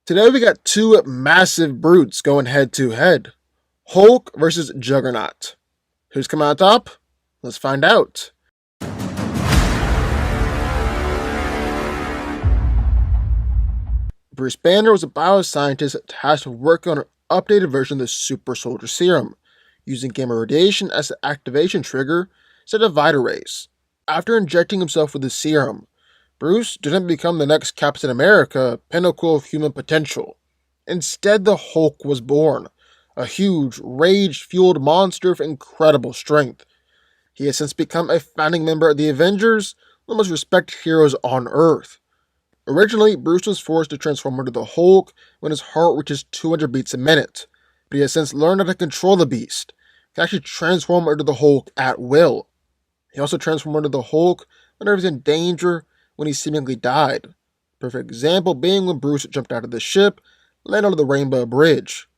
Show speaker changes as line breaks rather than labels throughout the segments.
Today we got two massive brutes going head to head. Hulk versus Juggernaut. Who's coming out top? Let's find out. Bruce Banner was a bioscientist tasked with working on an updated version of the super soldier serum, using gamma radiation as the activation trigger instead of Vita rays. After injecting himself with the serum, Bruce didn't become the next Captain America, pinnacle of human potential. Instead, the Hulk was born, a huge, rage-fueled monster of incredible strength. He has since become a founding member of the Avengers, one of the most respected heroes on Earth. Originally, Bruce was forced to transform into the Hulk when his heart reaches 200 beats a minute, but he has since learned how to control the beast. He can actually transform into the Hulk at will. He also transformed into the Hulk whenever he's in danger, when he seemingly died. Perfect example being when Bruce jumped out of the ship, landed on the Rainbow Bridge.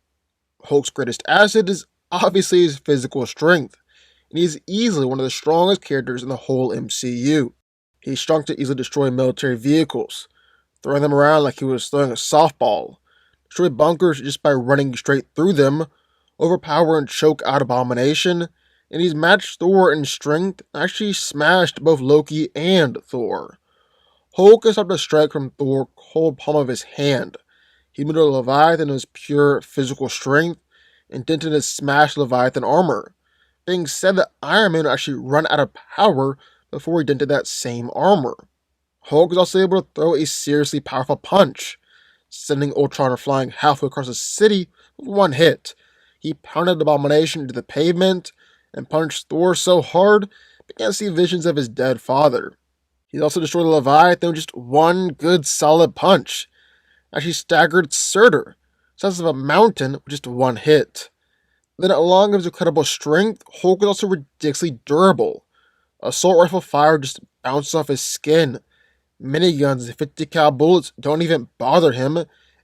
Hulk's greatest asset is obviously his physical strength, and he is easily one of the strongest characters in the whole MCU. He's strong to easily destroy military vehicles, throwing them around like he was throwing a softball, destroy bunkers just by running straight through them, overpower and choke out Abomination, and he's matched Thor in strength and actually smashed both Loki and Thor. Hulk has stopped a strike from Thor cold palm of his hand. He moved a Leviathan in his pure physical strength and dented his smashed Leviathan armor, being said that Iron Man would actually run out of power before he dented that same armor. Hulk is also able to throw a seriously powerful punch, sending Ultron flying halfway across the city with one hit. He pounded Abomination into the pavement and punched Thor so hard he began to see visions of his dead father. He also destroyed the Leviathan with just one good solid punch. Actually staggered Surtur, size of a mountain, with just one hit. Then along with his incredible strength, Hulk is also ridiculously durable. Assault rifle fire just bounces off his skin. Miniguns and 50 cal bullets don't even bother him,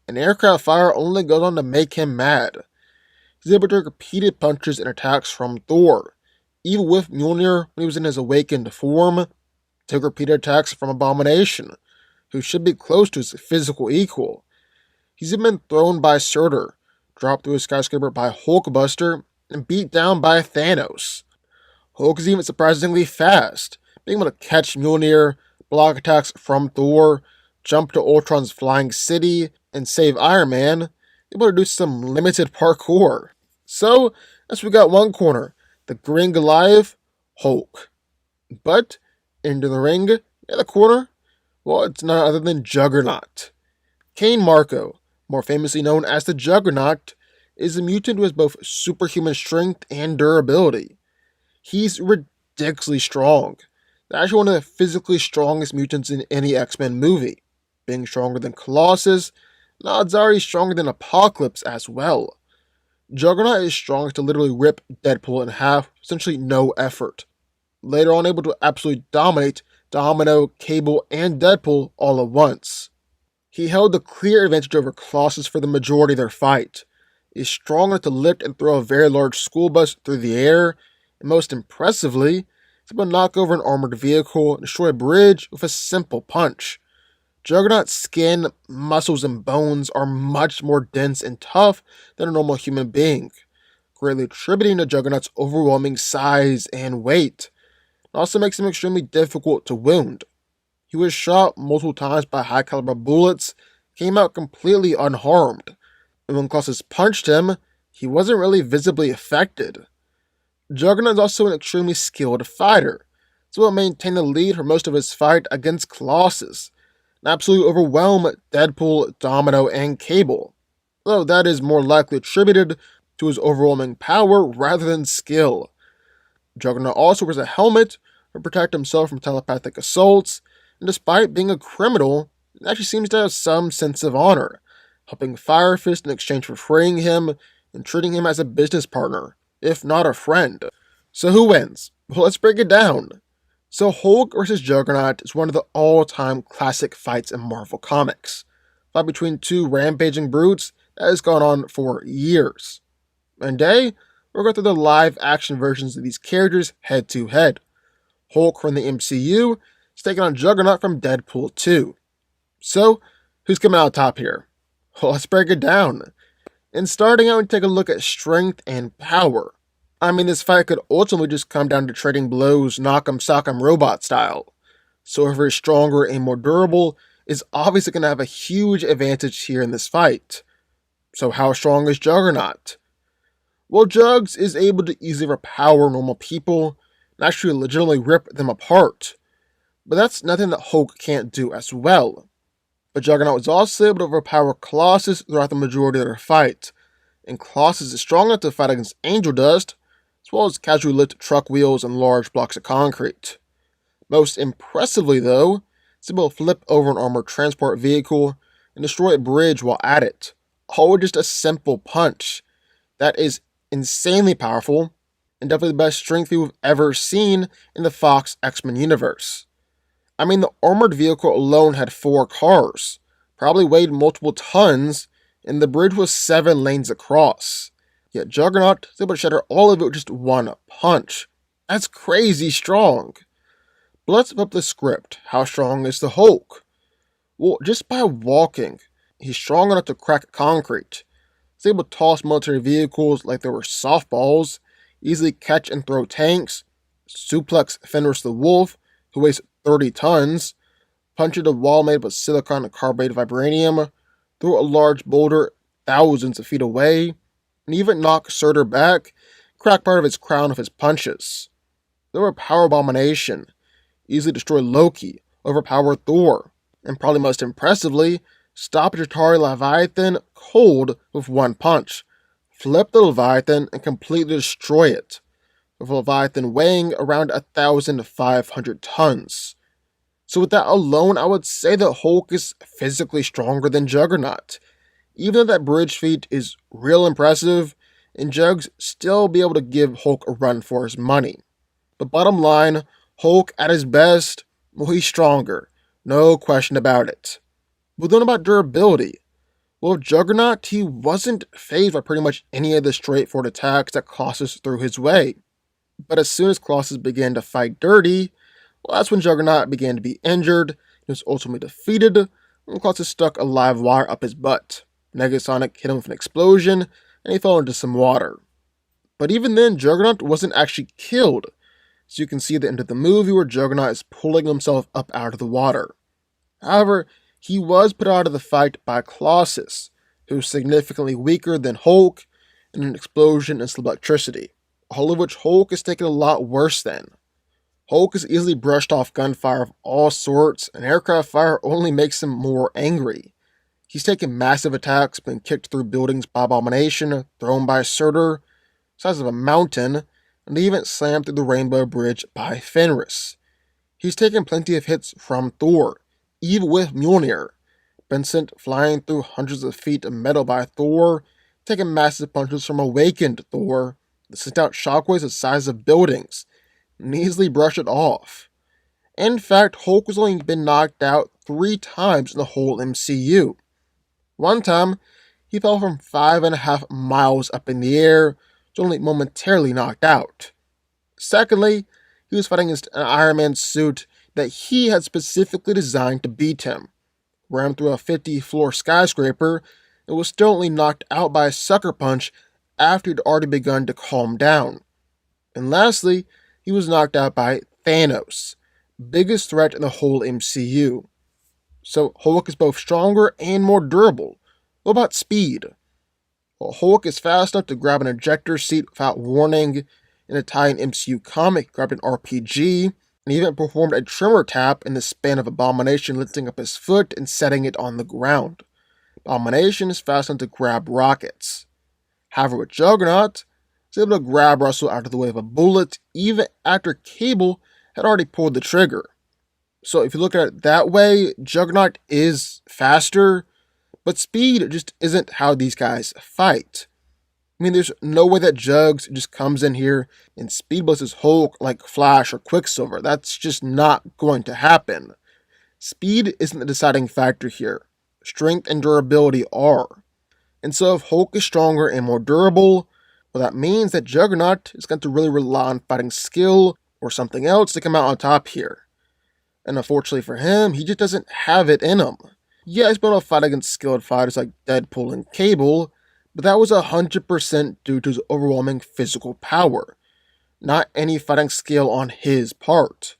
and aircraft fire only goes on to make him mad. He's able to take repeated punches and attacks from Thor, even with Mjolnir when he was in his awakened form. Took repeated attacks from Abomination, who should be close to his physical equal. He's even been thrown by Surtur, dropped through a skyscraper by Hulkbuster, and beat down by Thanos. Hulk is even surprisingly fast, being able to catch Mjolnir, block attacks from Thor, jump to Ultron's flying city, and save Iron Man, able to do some limited parkour. So, as we got one corner, the Green Goliath, Hulk. But into the ring, in the corner, well, it's none other than Juggernaut. Cain Marko, more famously known as the Juggernaut, is a mutant who has both superhuman strength and durability. He's ridiculously strong. Actually one of the physically strongest mutants in any X-Men movie. Being stronger than Colossus, and odds are he's stronger than Apocalypse as well. Juggernaut is strong to literally rip Deadpool in half, essentially no effort. Later on able to absolutely dominate Domino, Cable, and Deadpool all at once. He held the clear advantage over Colossus for the majority of their fight. He is strong enough to lift and throw a very large school bus through the air, and most impressively, he's able to knock over an armored vehicle and destroy a bridge with a simple punch. Juggernaut's skin, muscles, and bones are much more dense and tough than a normal human being, greatly attributing to Juggernaut's overwhelming size and weight. It also makes him extremely difficult to wound. He was shot multiple times by high caliber bullets, came out completely unharmed, and when Colossus punched him, he wasn't really visibly affected. Juggernaut is also an extremely skilled fighter, so he'll maintain the lead for most of his fight against Colossus, and absolutely overwhelm Deadpool, Domino, and Cable, though that is more likely attributed to his overwhelming power rather than skill. Juggernaut also wears a helmet to protect himself from telepathic assaults, and despite being a criminal, he actually seems to have some sense of honor, helping Fire Fist in exchange for freeing him and treating him as a business partner, if not a friend. So who wins? Well, let's break it down. So Hulk vs. Juggernaut is one of the all-time classic fights in Marvel Comics. A fight between two rampaging brutes that has gone on for years. And today, we'll go through the live-action versions of these characters head-to-head. Hulk from the MCU is taking on Juggernaut from Deadpool 2. So, who's coming out top here? Well, let's break it down. And starting out, we take a look at strength and power. I mean, this fight could ultimately just come down to trading blows, knock 'em, sock 'em robot style. So whoever is stronger and more durable is obviously going to have a huge advantage here in this fight. So how strong is Juggernaut? Well, Jugs is able to easily overpower normal people and actually legitimately rip them apart. But that's nothing that Hulk can't do as well. But Juggernaut is also able to overpower Colossus throughout the majority of their fight, and Colossus is strong enough to fight against angel dust, as well as casually lift truck wheels and large blocks of concrete. Most impressively, though, it's able to flip over an armored transport vehicle and destroy a bridge while at it, all with just a simple punch. That is insanely powerful, and definitely the best strength we've ever seen in the Fox X-Men universe. I mean, the armored vehicle alone had 4 cars, probably weighed multiple tons, and the bridge was 7 lanes across. Yet Juggernaut is able to shatter all of it with just one punch. That's crazy strong. But let's flip the script. How strong is the Hulk? Well, just by walking, he's strong enough to crack concrete. He's able to toss military vehicles like they were softballs, easily catch and throw tanks, suplex Fenris the Wolf, who weighs 30 tons, punch at a wall made of silicon and carbide vibranium, throw a large boulder thousands of feet away, and even knock Surtur back, crack part of his crown with his punches. They were Power Abomination, easily destroy Loki, overpower Thor, and probably most impressively, stop Jatari Leviathan cold with one punch, flip the Leviathan and completely destroy it, with Leviathan weighing around 1,500 tons. So with that alone, I would say that Hulk is physically stronger than Juggernaut. Even though that bridge feat is real impressive, and Jugs still be able to give Hulk a run for his money. But bottom line, Hulk at his best, well, he's stronger. No question about it. But then about durability. Well, Juggernaut, he wasn't fazed by pretty much any of the straightforward attacks that Colossus threw his way. But as soon as Colossus began to fight dirty, well, that's when Juggernaut began to be injured, he was ultimately defeated, and Colossus stuck a live wire up his butt. Negasonic hit him with an explosion, and he fell into some water. But even then, Juggernaut wasn't actually killed, so you can see at the end of the movie where Juggernaut is pulling himself up out of the water. However, he was put out of the fight by Colossus, who was significantly weaker than Hulk, in an explosion and some electricity, all of which Hulk is taking a lot worse than. Hulk is easily brushed off gunfire of all sorts, and aircraft fire only makes him more angry. He's taken massive attacks, been kicked through buildings by Abomination, thrown by Surtur, size of a mountain, and even slammed through the Rainbow Bridge by Fenris. He's taken plenty of hits from Thor, even with Mjolnir, been sent flying through hundreds of feet of metal by Thor, taken massive punches from Awakened Thor, that sent out shockwaves the size of buildings, and easily brushed it off. In fact, Hulk has only been knocked out 3 times in the whole MCU. One time, he fell from 5.5 miles up in the air, was only momentarily knocked out. Secondly, he was fighting against an Iron Man suit that he had specifically designed to beat him, rammed through a 50-floor skyscraper, and was still only knocked out by a sucker punch after he'd already begun to calm down. And lastly, he was knocked out by Thanos, biggest threat in the whole MCU. So Hulk is both stronger and more durable. What about speed? Well, Hulk is fast enough to grab an ejector seat without warning. In a tie-in MCU comic, he grabbed an RPG, and even performed a tremor tap in the span of Abomination lifting up his foot and setting it on the ground. Abomination is fast enough to grab rockets. However, with Juggernaut, he's able to grab Russell out of the way of a bullet even after Cable had already pulled the trigger. So if you look at it that way, Juggernaut is faster, but speed just isn't how these guys fight. I mean, there's no way that Jugs just comes in here and speed blitzes Hulk like Flash or Quicksilver. That's just not going to happen. Speed isn't the deciding factor here. Strength and durability are. And so if Hulk is stronger and more durable, well, that means that Juggernaut is going to really rely on fighting skill or something else to come out on top here. And unfortunately for him, he just doesn't have it in him. Yeah, he's been able to fight against skilled fighters like Deadpool and Cable, but that was 100% due to his overwhelming physical power, not any fighting skill on his part.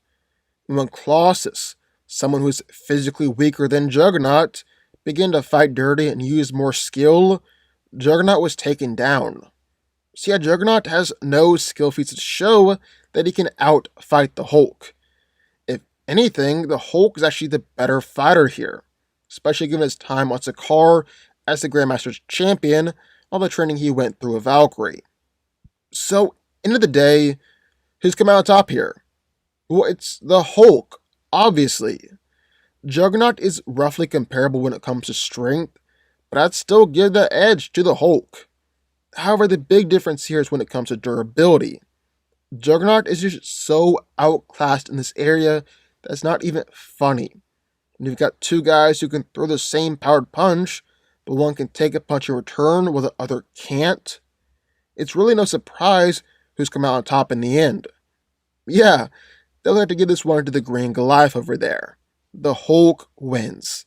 And when Colossus, someone who's physically weaker than Juggernaut, began to fight dirty and use more skill, Juggernaut was taken down. So yeah, Juggernaut has no skill feats to show that he can outfight the Hulk. If anything, the Hulk is actually the better fighter here, especially given his time on Sakaar as the Grandmaster's champion, all the training he went through with Valkyrie. So, end of the day, who's come out on top here? Well, it's the Hulk, obviously. Juggernaut is roughly comparable when it comes to strength, but I'd still give the edge to the Hulk. However, the big difference here is when it comes to durability. Juggernaut is just so outclassed in this area that it's not even funny. And you've got two guys who can throw the same powered punch, but one can take a punch in return while the other can't. It's really no surprise who's come out on top in the end. Yeah, they'll have to give this one to the Green Goliath over there. The Hulk wins.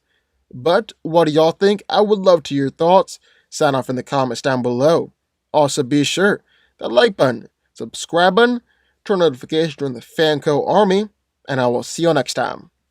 But what do y'all think? I would love to hear your thoughts. Sign off in the comments down below. Also be sure that like button, subscribe button, turn notifications to join the FanCo army, and I will see you next time.